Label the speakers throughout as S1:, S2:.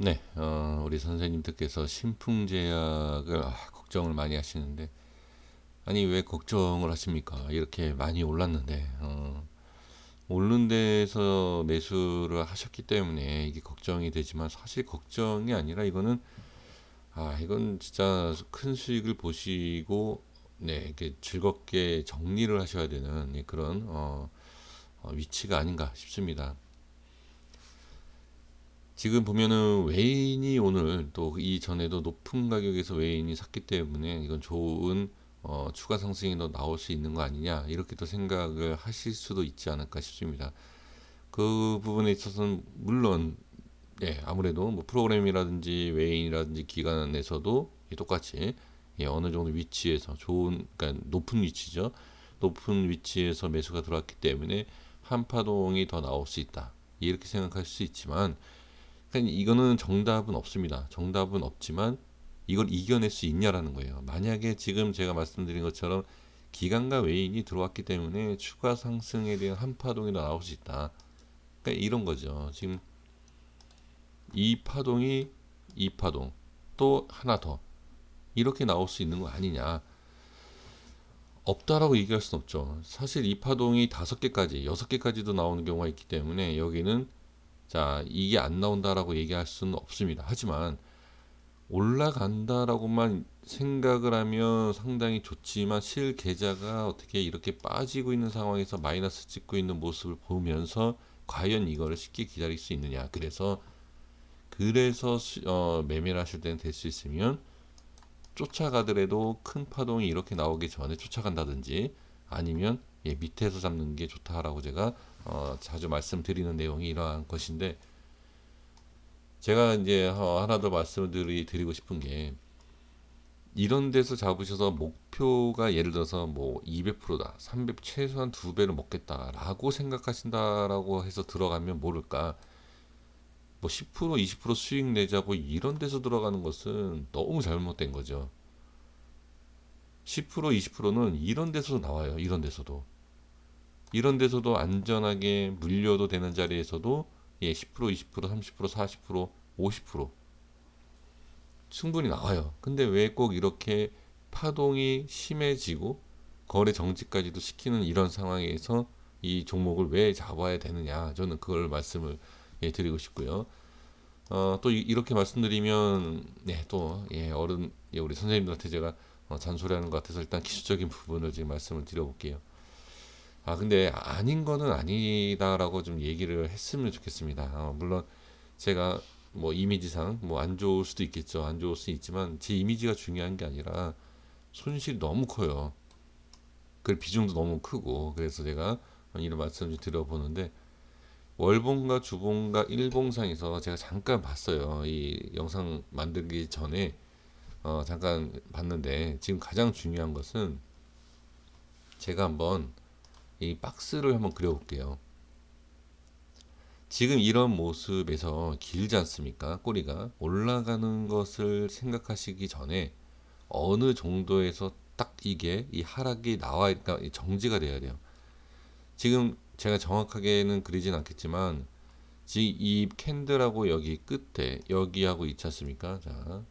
S1: 네, 우리 선생님들께서 신풍제약을 걱정을 많이 하시는데, 아니 왜 걱정을 하십니까? 이렇게 많이 올랐는데, 오른 데에서 매수를 하셨기 때문에 이게 걱정이 되지만, 사실 걱정이 아니라 이건 진짜 큰 수익을 보시고, 네, 이렇게 즐겁게 정리를 하셔야 되는 그런 위치가 아닌가 싶습니다. 지금 보면은 외인이 오늘 또 이전에도 높은 가격에서 외인이 샀기 때문에 이건 좋은 추가 상승이 더 나올 수 있는 거 아니냐, 이렇게 또 생각을 하실 수도 있지 않을까 싶습니다. 그 부분에 있어서는 물론 아무래도 뭐 프로그램이라든지 외인이라든지 기관에서도 똑같이 어느 정도 위치에서 좋은, 그러니까 높은 위치죠. 높은 위치에서 매수가 들어왔기 때문에 한 파동이 더 나올 수 있다, 이렇게 생각할 수 있지만, 그러니까 이거는 정답은 없습니다. 정답은 없지만 이걸 이겨낼 수 있냐라는 거예요. 만약에 지금 제가 말씀드린 것처럼 기관과 외인이 들어왔기 때문에 추가 상승에 대한 한파동이 나올 수 있다, 그러니까 이런 거죠. 지금 이 파동이, 이 파동 또 하나 더 이렇게 나올 수 있는 거 아니냐. 없다라고 얘기할 수는 없죠. 사실 이 파동이 5개까지 6개까지도 나오는 경우가 있기 때문에 여기는, 자, 이게 안 나온다라고 얘기할 수는 없습니다. 하지만 올라간다라고만 생각을 하면 상당히 좋지만, 실 계좌가 어떻게 이렇게 빠지고 있는 상황에서 마이너스 찍고 있는 모습을 보면서 과연 이거를 쉽게 기다릴 수 있느냐. 그래서 매매를 하실 때는 될 수 있으면 쫓아가더라도 큰 파동이 이렇게 나오기 전에 쫓아간다든지, 아니면 밑에서 잡는 게 좋다라고 제가 자주 말씀드리는 내용이 이러한 것인데, 제가 이제 하나 더 말씀을 드리고 싶은 게, 이런 데서 잡으셔서 목표가 예를 들어서 뭐 200%다, 300, 최소한 2배를 먹겠다라고 생각하신다라고 해서 들어가면 모를까, 뭐 10%, 20% 수익 내자고 이런 데서 들어가는 것은 너무 잘못된 거죠. 10%, 20%는 이런 데서도 나와요. 이런 데서도 안전하게 물려도 되는 자리에서도 10%, 20%, 30%, 40%, 50% 충분히 나와요. 근데 왜 꼭 이렇게 파동이 심해지고 거래 정지까지도 시키는 이런 상황에서 이 종목을 왜 잡아야 되느냐, 저는 그걸 말씀을 드리고 싶고요. 또 이렇게 말씀드리면 또 우리 선생님들한테 제가 잔소리하는 것 같아서 일단 기술적인 부분을 지금 말씀을 드려볼게요. 근데 아닌 거는 아니다라고 좀 얘기를 했으면 좋겠습니다. 물론 제가 뭐 이미지상 뭐 안 좋을 수도 있겠죠. 안 좋을 수 있지만 제 이미지가 중요한 게 아니라 손실이 너무 커요. 그 비중도 너무 크고, 그래서 제가 이런 말씀을 드려보는데, 월봉과 주봉과 일봉상에서 제가 잠깐 봤어요. 이 영상 만들기 전에 잠깐 봤는데, 지금 가장 중요한 것은 제가 한번 이 박스를 한번 그려볼게요. 지금 이런 모습에서 길지 않습니까? 꼬리가 올라가는 것을 생각하시기 전에 어느 정도에서 딱 이게 이 하락이 나와, 그러니까 정지가 돼야 돼요. 지금 제가 정확하게는 그리진 않겠지만, 지금 이 캔들하고 여기 끝에 여기하고 있지 않습니까? 자,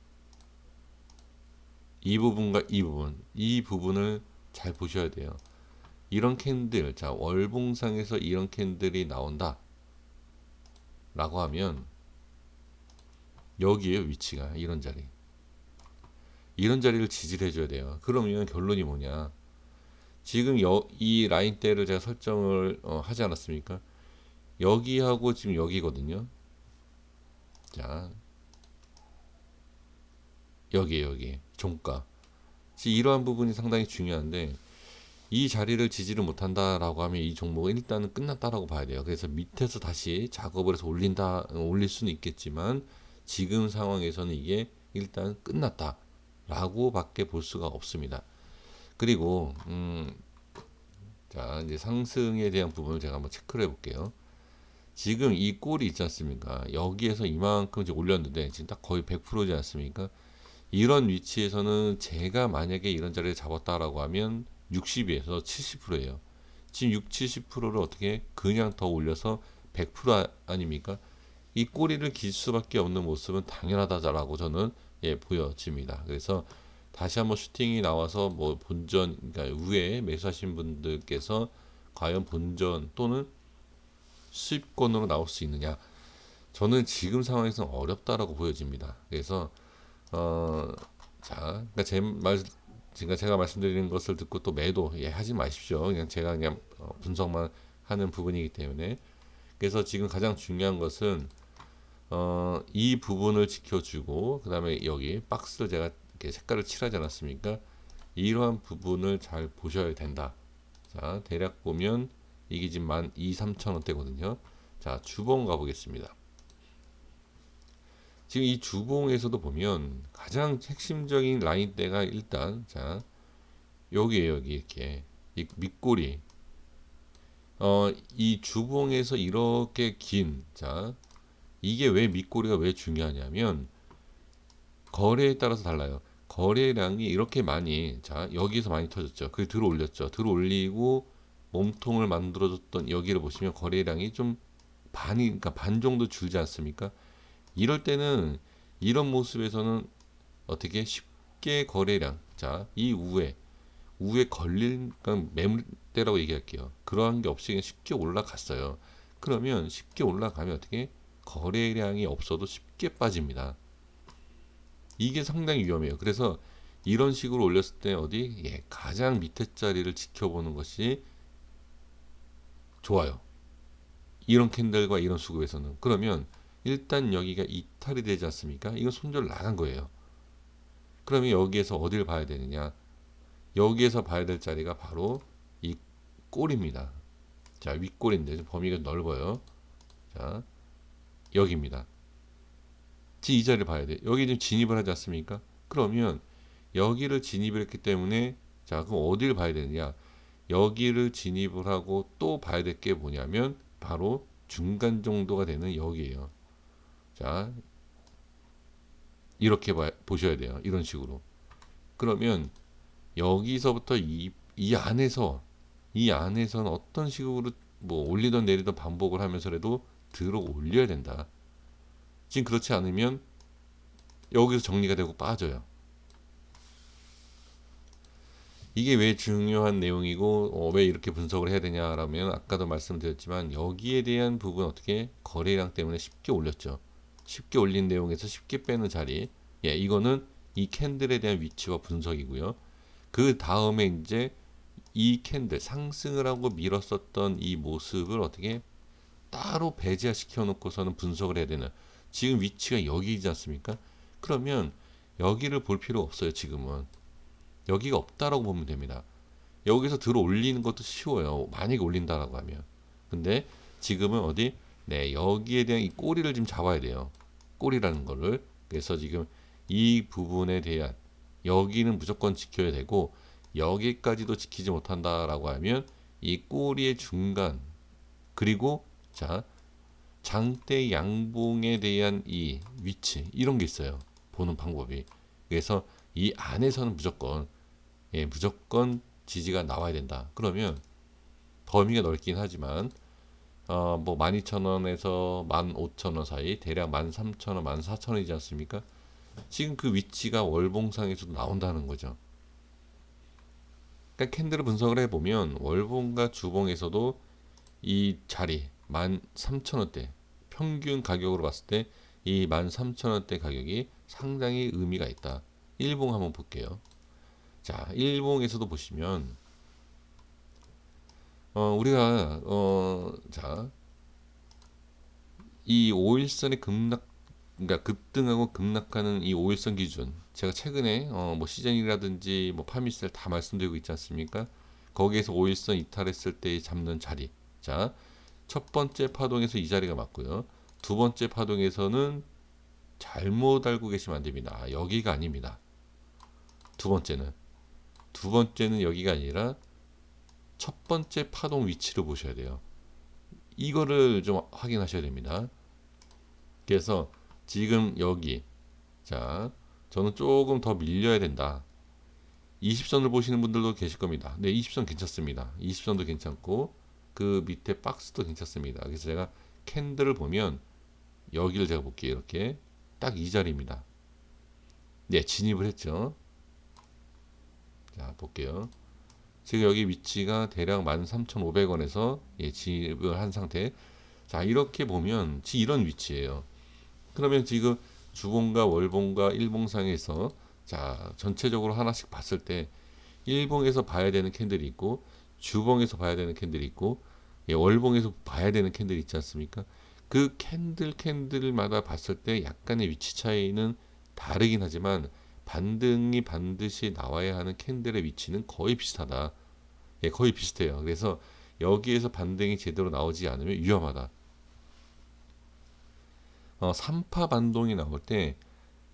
S1: 이 부분과 이 부분을 잘 보셔야 돼요. 이런 캔들, 자, 월봉상에서 이런 캔들이 나온다 라고 하면 여기에 위치가 이런 자리를 지지를 해줘야 돼요. 그러면 결론이 뭐냐, 지금 이 라인대를 제가 설정을 하지 않았습니까? 여기하고 지금 여기거든요. 자, 여기 종가, 지금 이러한 부분이 상당히 중요한데, 이 자리를 지지를 못한다라고 하면 이 종목은 일단은 끝났다라고 봐야 돼요. 그래서 밑에서 다시 작업을 해서 올릴 수는 있겠지만, 지금 상황에서는 이게 일단 끝났다라고 밖에 볼 수가 없습니다. 그리고 자, 이제 상승에 대한 부분을 제가 한번 체크를 해볼게요. 지금 이 꼴이 있지 않습니까? 여기에서 이만큼 이제 올렸는데 지금 딱 거의 100%지 않습니까? 이런 위치에서는 제가 만약에 이런 자리를 잡았다라고 하면 60에서 70%예요. 지금 6, 70%를 어떻게 그냥 더 올려서 100% 아닙니까? 이 꼬리를 길 수밖에 없는 모습은 당연하다라고 저는 보여집니다. 그래서 다시 한번 슈팅이 나와서 뭐 본전, 그러니까 우회에 매수하신 분들께서 과연 본전 또는 수입권으로 나올 수 있느냐? 저는 지금 상황에서는 어렵다라고 보여집니다. 그래서 어, 자, 그러니까 제가 말씀드리는 것을 듣고 또 매도 하지 마십시오. 그냥 제가 그냥 분석만 하는 부분이기 때문에. 그래서 지금 가장 중요한 것은 이 부분을 지켜주고, 그 다음에 여기 박스를 제가 이렇게 색깔을 칠하지 않았습니까? 이러한 부분을 잘 보셔야 된다. 자, 대략 보면 이게 지금 12,000~13,000원대거든요. 자, 주봉 가보겠습니다. 지금 이 주봉에서도 보면 가장 핵심적인 라인대가 일단, 자, 여기에요. 여기 이렇게 이 밑꼬리, 이 주봉에서 이렇게 긴, 자, 이게 왜 밑꼬리가 왜 중요하냐면 거래에 따라서 달라요. 거래량이 이렇게 많이, 자, 여기서 많이 터졌죠. 그게 들어 올렸죠. 들어 올리고 몸통을 만들어줬던 여기를 보시면 거래량이 좀 그러니까 반 정도 줄지 않습니까? 이럴 때는 이런 모습에서는 어떻게 쉽게 거래량, 자, 이 우에 걸린, 그러니까 매물대라고 얘기할게요. 그러한 게 없이 그냥 쉽게 올라갔어요. 그러면 쉽게 올라가면 어떻게 거래량이 없어도 쉽게 빠집니다. 이게 상당히 위험해요. 그래서 이런 식으로 올렸을 때 가장 밑에 자리를 지켜보는 것이 좋아요. 이런 캔들과 이런 수급에서는. 그러면 일단 여기가 이탈이 되지 않습니까? 이건 손절 나간 거예요. 그러면 여기에서 어딜 봐야 되느냐? 여기에서 봐야 될 자리가 바로 이 꼴입니다. 자, 윗꼴인데 좀 범위가 넓어요. 자, 여기입니다. 이 자리를 봐야 돼. 여기 지금 진입을 하지 않습니까? 그러면 여기를 진입을 했기 때문에, 자, 그럼 어디를 봐야 되느냐? 여기를 진입을 하고 또 봐야 될 게 뭐냐면 바로 중간 정도가 되는 여기에요. 자, 이렇게 보셔야 돼요. 이런 식으로. 그러면 여기서부터 이 안에서는 어떤 식으로 뭐 올리던 내리던 반복을 하면서라도 들어 올려야 된다. 지금 그렇지 않으면 여기서 정리가 되고 빠져요. 이게 왜 중요한 내용이고 왜 이렇게 분석을 해야 되냐라면, 아까도 말씀드렸지만 여기에 대한 부분 어떻게 거래량 때문에 쉽게 올렸죠. 쉽게 올린 내용에서 쉽게 빼는 자리. 이거는 이 캔들에 대한 위치와 분석이고요. 그 다음에 이제 이 캔들 상승을 하고 밀었었던 이 모습을 어떻게 따로 배제화 시켜 놓고서는 분석을 해야 되는, 지금 위치가 여기이지 않습니까? 그러면 여기를 볼 필요 없어요. 지금은 여기가 없다라고 보면 됩니다. 여기서 들어 올리는 것도 쉬워요. 만약에 올린다라고 하면. 근데 지금은 여기에 대한 이 꼬리를 좀 잡아야 돼요. 꼬리라는 거를. 그래서 지금 이 부분에 대한, 여기는 무조건 지켜야 되고 여기까지도 지키지 못한다라고 하면 이 꼬리의 중간, 그리고 자, 장대 양봉에 대한 이 위치, 이런 게 있어요. 보는 방법이. 그래서 이 안에서는 무조건 지지가 나와야 된다. 그러면 범위가 넓긴 하지만 뭐 12,000원에서 15,000원 사이, 대략 13,000원, 14,000원이지 않습니까? 지금 그 위치가 월봉상에서도 나온다는 거죠. 그러니까 캔들을 분석을 해보면 월봉과 주봉에서도 이 자리 13,000원대 평균 가격으로 봤을 때 이 13,000원대 가격이 상당히 의미가 있다. 일봉 한번 볼게요. 자, 일봉에서도 보시면 우리가 자, 이 5일선의 그러니까 급등하고 급락하는 이 5일선 기준, 제가 최근에 뭐 시즌이라든지 뭐 파미셀 다 말씀드리고 있지 않습니까? 거기에서 5일선 이탈했을 때 잡는 자리. 자, 첫 번째 파동에서 이 자리가 맞고요. 두 번째 파동에서는 잘못 알고 계시면 안 됩니다. 여기가 아닙니다. 두 번째는 여기가 아니라 첫 번째 파동 위치를 보셔야 돼요. 이거를 좀 확인하셔야 됩니다. 그래서 지금 여기, 자, 저는 조금 더 밀려야 된다. 20선을 보시는 분들도 계실 겁니다. 네, 20선 괜찮습니다. 20선도 괜찮고 그 밑에 박스도 괜찮습니다. 그래서 제가 캔들을 보면 여기를 제가 볼게요. 이렇게 딱 이 자리입니다. 네, 진입을 했죠. 자, 볼게요. 지금 여기 위치가 대략 13,500원에서 예, 진입을 한 상태. 자, 이렇게 보면 이런 위치예요. 그러면 지금 주봉과 월봉과 일봉상에서 자, 전체적으로 하나씩 봤을 때 일봉에서 봐야 되는 캔들이 있고 주봉에서 봐야 되는 캔들이 있고 예, 월봉에서 봐야 되는 캔들이 있지 않습니까? 그 캔들마다 봤을 때 약간의 위치 차이는 다르긴 하지만 반등이 반드시 나와야 하는 캔들의 위치는 거의 비슷하다. 예, 거의 비슷해요. 그래서 여기에서 반등이 제대로 나오지 않으면 위험하다. 3파 반동이 나올 때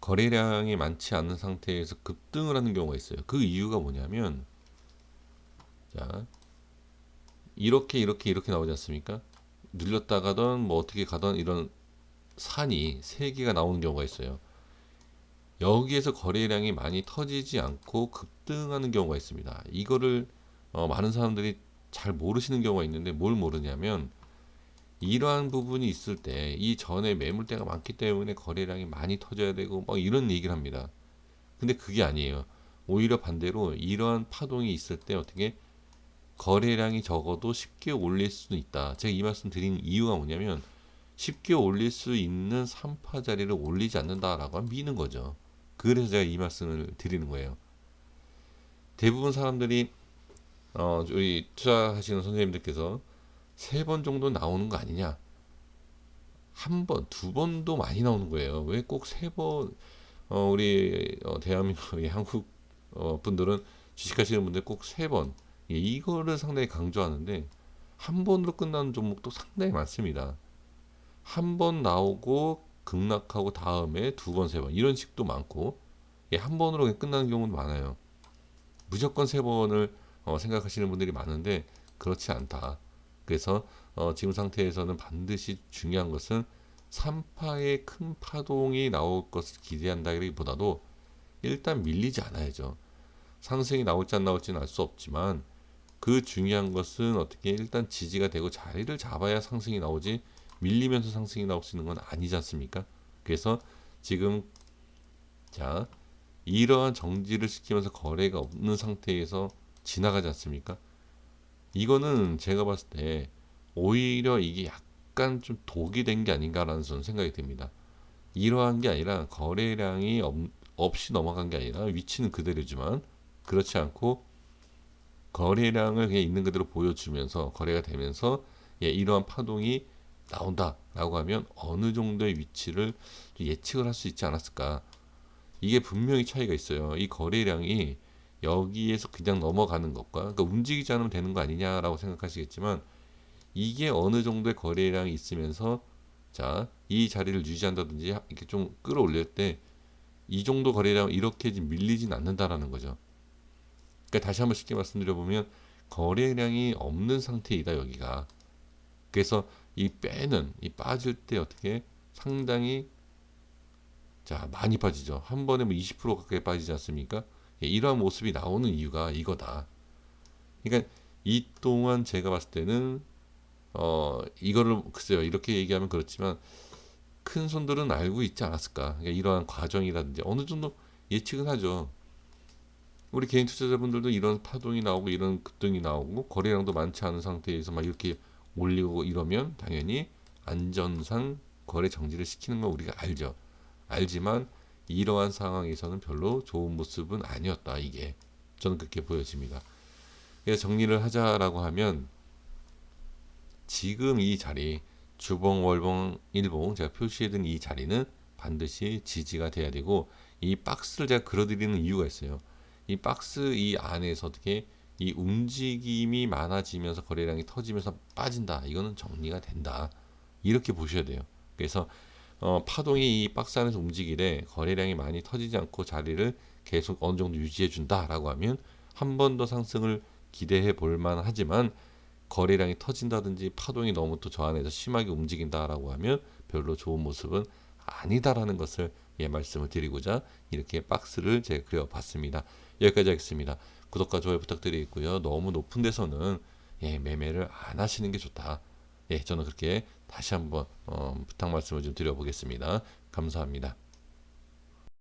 S1: 거래량이 많지 않은 상태에서 급등을 하는 경우가 있어요. 그 이유가 뭐냐면 자, 이렇게 나오지 않습니까? 눌렸다가던 뭐 어떻게 가던 이런 산이 세 개가 나오는 경우가 있어요. 여기에서 거래량이 많이 터지지 않고 급등하는 경우가 있습니다. 이거를 많은 사람들이 잘 모르시는 경우가 있는데 뭘 모르냐면 이러한 부분이 있을 때 이 전에 매물대가 많기 때문에 거래량이 많이 터져야 되고 뭐 이런 얘기를 합니다. 근데 그게 아니에요. 오히려 반대로 이러한 파동이 있을 때 어떻게 거래량이 적어도 쉽게 올릴 수는 있다. 제가 이 말씀 드린 이유가 뭐냐면 쉽게 올릴 수 있는 3파 자리를 올리지 않는다라고 미는 거죠. 그래서 제가 이 말씀을 드리는 거예요. 대부분 사람들이 우리 투자하시는 선생님들께서 3번 정도 나오는 거 아니냐? 한 번, 2번도 많이 나오는 거예요. 왜 꼭 3번? 우리 대한민국 한국 분들은 주식하시는 분들 꼭 3번 예, 이거를 상당히 강조하는데 한 번으로 끝나는 종목도 상당히 많습니다. 한 번 나오고 급락하고 다음에 2번, 3번 이런 식도 많고 예, 한 번으로 그냥 끝나는 경우도 많아요. 무조건 3번을 생각하시는 분들이 많은데 그렇지 않다. 그래서 지금 상태에서는 반드시 중요한 것은 3파의 큰 파동이 나올 것을 기대한다기보다도 일단 밀리지 않아야죠. 상승이 나올지 안 나올지는 알 수 없지만 그 중요한 것은 어떻게 일단 지지가 되고 자리를 잡아야 상승이 나오지 밀리면서 상승이 나올 수 있는 건 아니지 않습니까? 그래서 지금 자 이러한 정지를 시키면서 거래가 없는 상태에서 지나가지 않습니까? 이거는 제가 봤을 때 오히려 이게 약간 좀 독이 된 게 아닌가라는 저는 생각이 듭니다. 이러한 게 아니라 거래량이 없이 넘어간 게 아니라 위치는 그대로지만 그렇지 않고 거래량을 그냥 있는 그대로 보여주면서 거래가 되면서 예, 이러한 파동이 나온다라고 하면 어느 정도의 위치를 예측을 할 수 있지 않았을까. 이게 분명히 차이가 있어요. 이 거래량이 여기에서 그냥 넘어가는 것과 그러니까 움직이지 않으면 되는 거 아니냐라고 생각하시겠지만 이게 어느 정도의 거래량이 있으면서 자, 이 자리를 유지한다든지 이렇게 좀 끌어올릴 때 이 정도 거래량 이렇게 밀리진 않는다라는 거죠. 그러니까 다시 한번 쉽게 말씀드려 보면 거래량이 없는 상태이다 여기가. 그래서 이 빠질 때 어떻게 상당히 자 많이 빠지죠. 한 번에 뭐 20% 가까이 빠지지 않습니까? 예, 이러한 모습이 나오는 이유가 이거다. 그러니까 이 동안 제가 봤을 때는 이거를 글쎄요 이렇게 얘기하면 그렇지만 큰 손들은 알고 있지 않았을까. 그러니까 이러한 과정이라든지 어느 정도 예측은 하죠. 우리 개인 투자자분들도 이런 파동이 나오고 이런 급등이 나오고 거래량도 많지 않은 상태에서 막 이렇게 올리고 이러면 당연히 안전상 거래 정지를 시키는 건 우리가 알죠. 알지만 이러한 상황에서는 별로 좋은 모습은 아니었다. 이게 저는 그렇게 보여집니다. 그래서 정리를 하자라고 하면 지금 이 자리 주봉, 월봉, 일봉 제가 표시해둔 이 자리는 반드시 지지가 돼야 되고 이 박스를 제가 그려드리는 이유가 있어요. 이 박스 이 안에서 어떻게 이 움직임이 많아지면서 거래량이 터지면서 빠진다. 이거는 정리가 된다. 이렇게 보셔야 돼요. 그래서 파동이 이 박스 안에서 움직이되 거래량이 많이 터지지 않고 자리를 계속 어느 정도 유지해 준다라고 하면 한 번 더 상승을 기대해 볼 만하지만 거래량이 터진다든지 파동이 너무 또 저 안에서 심하게 움직인다라고 하면 별로 좋은 모습은 아니다라는 것을 예, 말씀을 드리고자 이렇게 박스를 제가 그려봤습니다. 여기까지 하겠습니다. 구독과 좋아요 부탁드리고요. 너무 높은 데서는 예, 매매를 안 하시는 게 좋다. 예, 저는 그렇게 다시 한번 부탁 말씀을 좀 드려보겠습니다. 감사합니다.